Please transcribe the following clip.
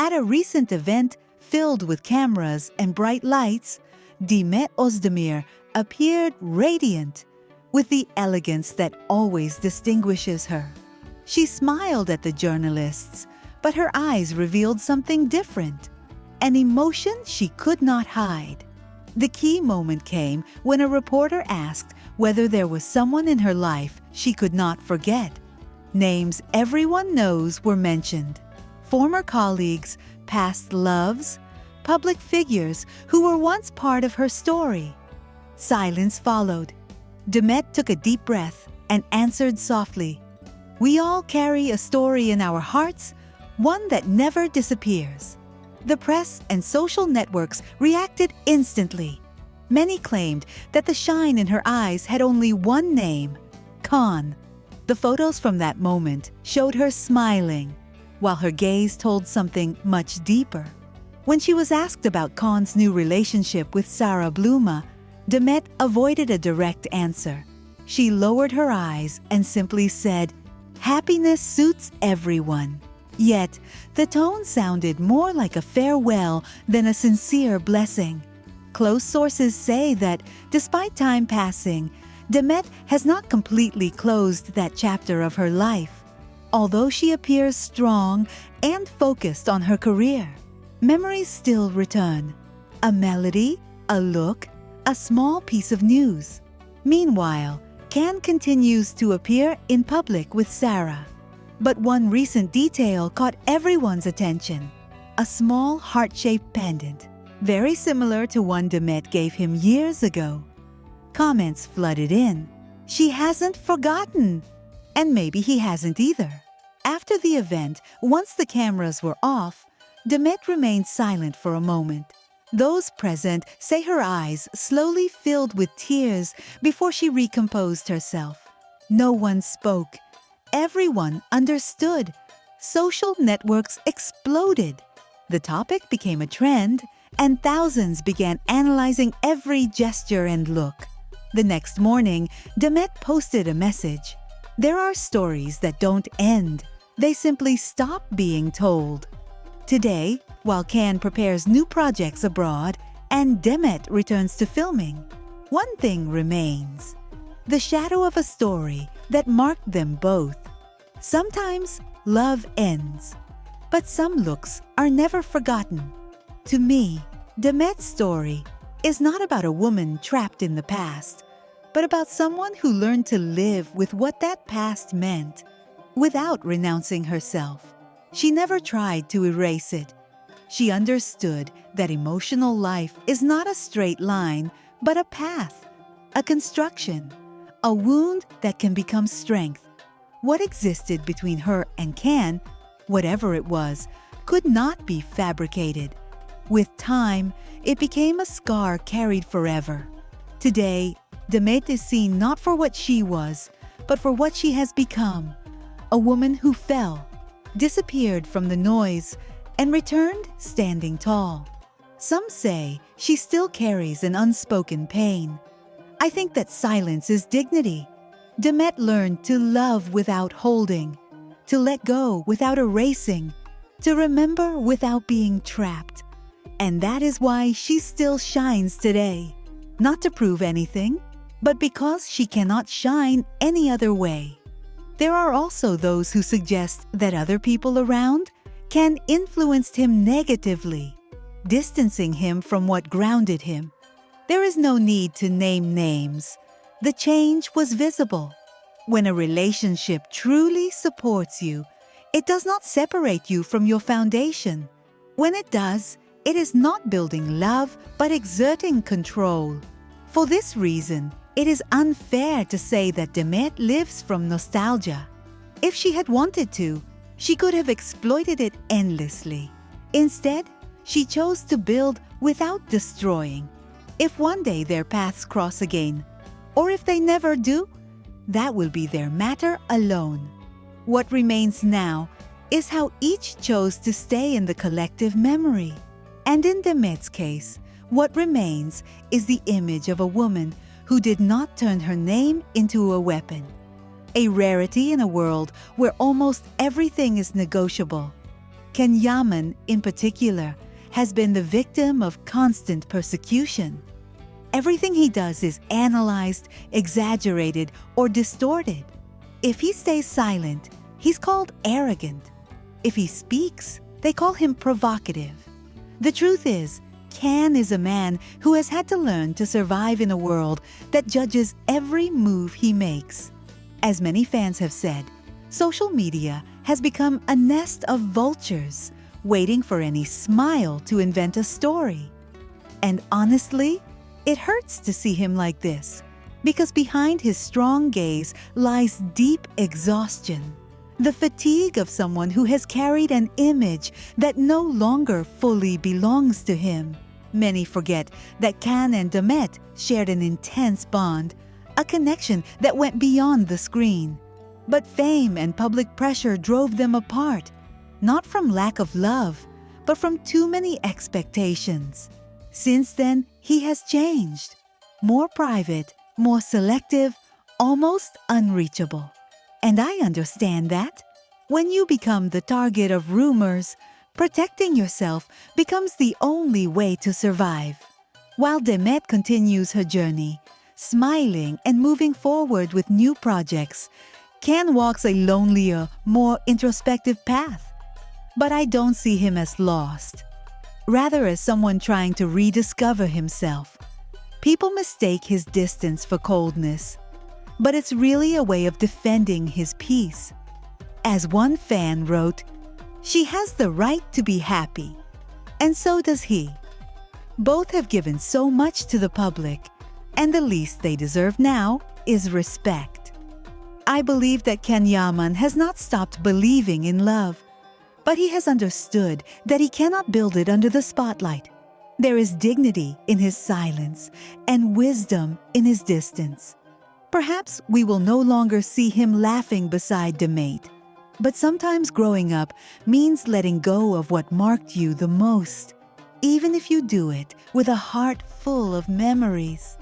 At a recent event filled with cameras and bright lights, Demet Özdemir appeared radiant, with the elegance that always distinguishes her. She smiled at the journalists, but her eyes revealed something different, an emotion she could not hide. The key moment came when a reporter asked whether there was someone in her life she could not forget. Names everyone knows were mentioned: former colleagues, past loves, public figures who were once part of her story. Silence followed. Demet took a deep breath and answered softly, "We all carry a story in our hearts, one that never disappears." The press and social networks reacted instantly. Many claimed that the shine in her eyes had only one name: Khan. The photos from that moment showed her smiling, while her gaze told something much deeper. When she was asked about Khan's new relationship with Sarah Bluma, Demet avoided a direct answer. She lowered her eyes and simply said, "Happiness suits everyone." Yet, the tone sounded more like a farewell than a sincere blessing. Close sources say that, despite time passing, Demet has not completely closed that chapter of her life. Although she appears strong and focused on her career, memories still return. A melody, a look, a small piece of news. Meanwhile, Can continues to appear in public with Sarah. But one recent detail caught everyone's attention: a small heart-shaped pendant, very similar to one Demet gave him years ago. Comments flooded in. She hasn't forgotten. And maybe he hasn't either. After the event, once the cameras were off, Demet remained silent for a moment. Those present say her eyes slowly filled with tears before she recomposed herself. No one spoke. Everyone understood. Social networks exploded. The topic became a trend, and thousands began analyzing every gesture and look. The next morning, Demet posted a message: "There are stories that don't end. They simply stop being told." Today, while Can prepares new projects abroad and Demet returns to filming, one thing remains: the shadow of a story that marked them both. Sometimes love ends, but some looks are never forgotten. To me, Demet's story is not about a woman trapped in the past, but about someone who learned to live with what that past meant, without renouncing herself. She never tried to erase it. She understood that emotional life is not a straight line, but a path, a construction, a wound that can become strength. What existed between her and Can, whatever it was, could not be fabricated. With time, it became a scar carried forever. Today, Demet is seen not for what she was, but for what she has become: a woman who fell, disappeared from the noise, and returned standing tall. Some say she still carries an unspoken pain. I think that silence is dignity. Demet learned to love without holding, to let go without erasing, to remember without being trapped. And that is why she still shines today. Not to prove anything, but because she cannot shine any other way. There are also those who suggest that other people around Can influenced him negatively, distancing him from what grounded him. There is no need to name names. The change was visible. When a relationship truly supports you, it does not separate you from your foundation. When it does, it is not building love, but exerting control. For this reason, it is unfair to say that Demet lives from nostalgia. If she had wanted to, she could have exploited it endlessly. Instead, she chose to build without destroying. If one day their paths cross again, or if they never do, that will be their matter alone. What remains now is how each chose to stay in the collective memory. And in Demet's case, what remains is the image of a woman who did not turn her name into a weapon. A rarity in a world where almost everything is negotiable. Ken Yaman, in particular, has been the victim of constant persecution. Everything he does is analyzed, exaggerated, or distorted. If he stays silent, he's called arrogant. If he speaks, they call him provocative. The truth is, Ken is a man who has had to learn to survive in a world that judges every move he makes. As many fans have said, social media has become a nest of vultures, waiting for any smile to invent a story. And honestly, it hurts to see him like this, because behind his strong gaze lies deep exhaustion, the fatigue of someone who has carried an image that no longer fully belongs to him. Many forget that Ken and Demet shared an intense bond, a connection that went beyond the screen. But fame and public pressure drove them apart, not from lack of love, but from too many expectations. Since then, he has changed. More private, more selective, almost unreachable. And I understand that. When you become the target of rumors, protecting yourself becomes the only way to survive. While Demet continues her journey, smiling and moving forward with new projects, Ken walks a lonelier, more introspective path. But I don't see him as lost, rather as someone trying to rediscover himself. People mistake his distance for coldness, but it's really a way of defending his peace. As one fan wrote, "She has the right to be happy," and so does he. Both have given so much to the public, and the least they deserve now is respect. I believe that Ken Yaman has not stopped believing in love, but he has understood that he cannot build it under the spotlight. There is dignity in his silence and wisdom in his distance. Perhaps we will no longer see him laughing beside Demet, but sometimes growing up means letting go of what marked you the most, even if you do it with a heart full of memories.